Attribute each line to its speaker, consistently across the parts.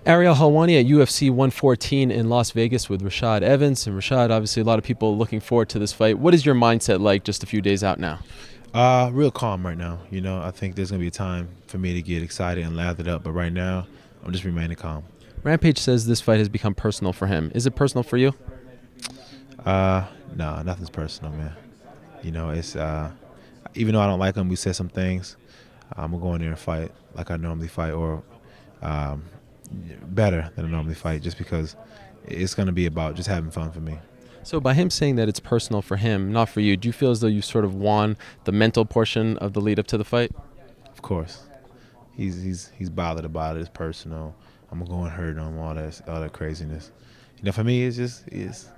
Speaker 1: Ariel Helwani at UFC 114 in Las Vegas with Rashad Evans. And Rashad, obviously a lot of people looking forward to this fight. What is your mindset like just a few days out now?
Speaker 2: Real calm right now. I think there's going to be a time for me to get excited and lathered up. But right now, I'm just remaining calm.
Speaker 1: Rampage says this fight has become personal for him. Is it personal for you?
Speaker 2: No, nothing's personal, man. It's even though I don't like him, we said some things. I'm going to go in there and fight like I normally fight, or um, better than I normally fight, just because it's going to be about just having fun for me.
Speaker 1: So by him saying that it's personal for him, not for you, do you feel as though you sort of won the mental portion of the lead up to the fight?
Speaker 2: Of course, he's bothered about it. It's personal. I'm gonna go and hurt him. All that craziness. For me, it's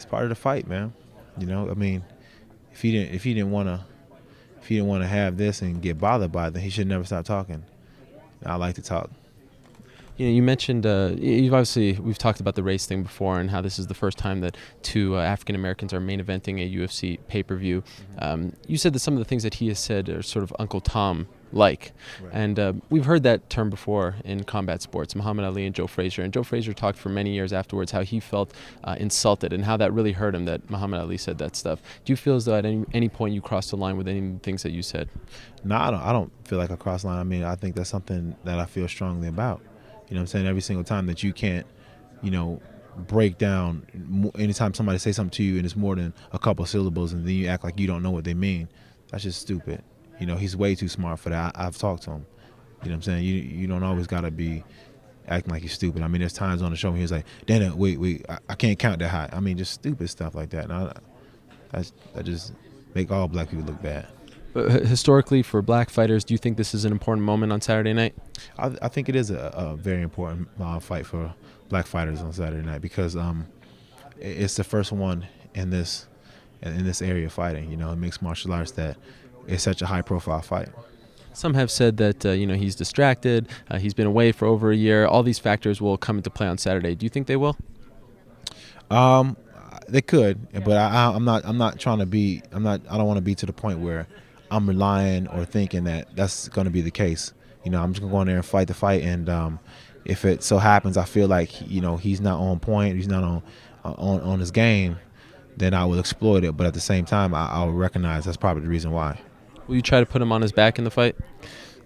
Speaker 2: part of the fight, man. I mean, if he didn't want to have this and get bothered by it, then he should never stop talking. I like to talk.
Speaker 1: You mentioned we've talked about the race thing before and how this is the first time that two African Americans are main eventing a UFC pay-per-view. You said that some of the things that he has said are sort of Uncle Tom like,
Speaker 2: Right.
Speaker 1: and we've heard that term before in combat sports. Muhammad Ali and Joe Frazier, and Joe Frazier talked for many years afterwards how he felt insulted and how that really hurt him that Muhammad Ali said that stuff. Do you feel as though at any point you crossed the line with any of the things that you said?
Speaker 2: No, I don't feel like I crossed the line. I mean, I think that's something that I feel strongly about. You know what I'm saying? Every single time that you can't, break down, anytime somebody say something to you and it's more than a couple syllables and then you act like you don't know what they mean, that's just stupid. He's way too smart for that. I've talked to him. You know what I'm saying? You don't always got to be acting like you're stupid. I mean, there's times on the show when he was like, Dana, wait, I can't count that high. I mean, just stupid stuff like that. And that just make all black people look bad.
Speaker 1: But historically, for black fighters, do you think this is an important moment on Saturday night?
Speaker 2: I think it is a very important fight for black fighters on Saturday night because it's the first one in this area of fighting. Mixed martial arts that is such a high-profile fight.
Speaker 1: Some have said that he's distracted. He's been away for over a year. All these factors will come into play on Saturday. Do you think they will?
Speaker 2: They could, but I'm not trying to be. I don't want to be to the point where I'm relying or thinking that that's going to be the case. I'm just going to go in there and fight the fight, and if it so happens I feel like he's not on point, he's not on his game, then I will exploit it. But at the same time, I'll recognize that's probably the reason why.
Speaker 1: Will you try to put him on his back in the fight?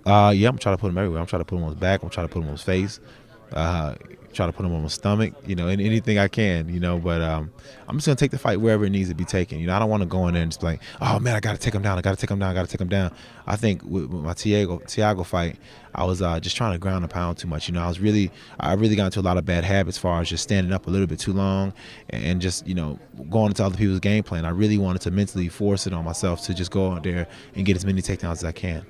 Speaker 2: Yeah, I'm trying to put him everywhere. I'm trying to put him on his back. I'm trying to put him on his face. Try to put him on his stomach. Anything I can. But I'm just gonna take the fight wherever it needs to be taken. I don't want to go in there and just be like, oh man, I gotta take him down. I gotta take him down. I think with my Thiago fight, I was just trying to ground and pound too much. I really got into a lot of bad habits as far as just standing up a little bit too long and just going into other people's game plan. I really wanted to mentally force it on myself to just go out there and get as many takedowns as I can.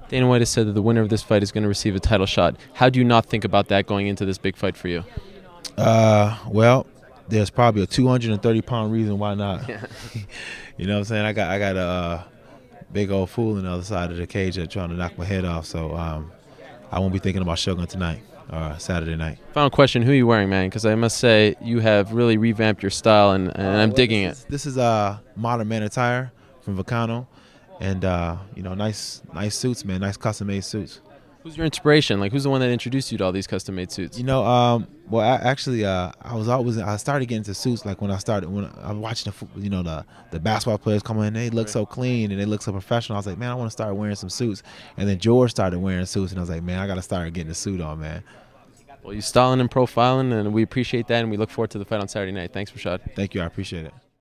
Speaker 1: Dana White has said that the winner of this fight is going to receive a title shot. How do you not think about that going into this big fight for you?
Speaker 2: Well, there's probably a 230-pound reason why not.
Speaker 1: Yeah.
Speaker 2: You know what I'm saying? I got a big old fool on the other side of the cage that's trying to knock my head off. So I won't be thinking about Shogun tonight or Saturday night.
Speaker 1: Final question, who are you wearing, man? Because I must say you have really revamped your style, and I'm digging it.
Speaker 2: This is modern man attire from Vicano. And, nice suits, man, nice custom-made suits.
Speaker 1: Who's your inspiration? Like, who's the one that introduced you to all these custom-made suits?
Speaker 2: I started getting into suits like when I'm watching the basketball players come in, they look so clean and they look so professional. I was like, man, I want to start wearing some suits. And then George started wearing suits, and I was like, man, I got to start getting a suit on, man.
Speaker 1: Well, you're styling and profiling, and we appreciate that, and we look forward to the fight on Saturday night. Thanks, Rashad.
Speaker 2: Thank you, I appreciate it.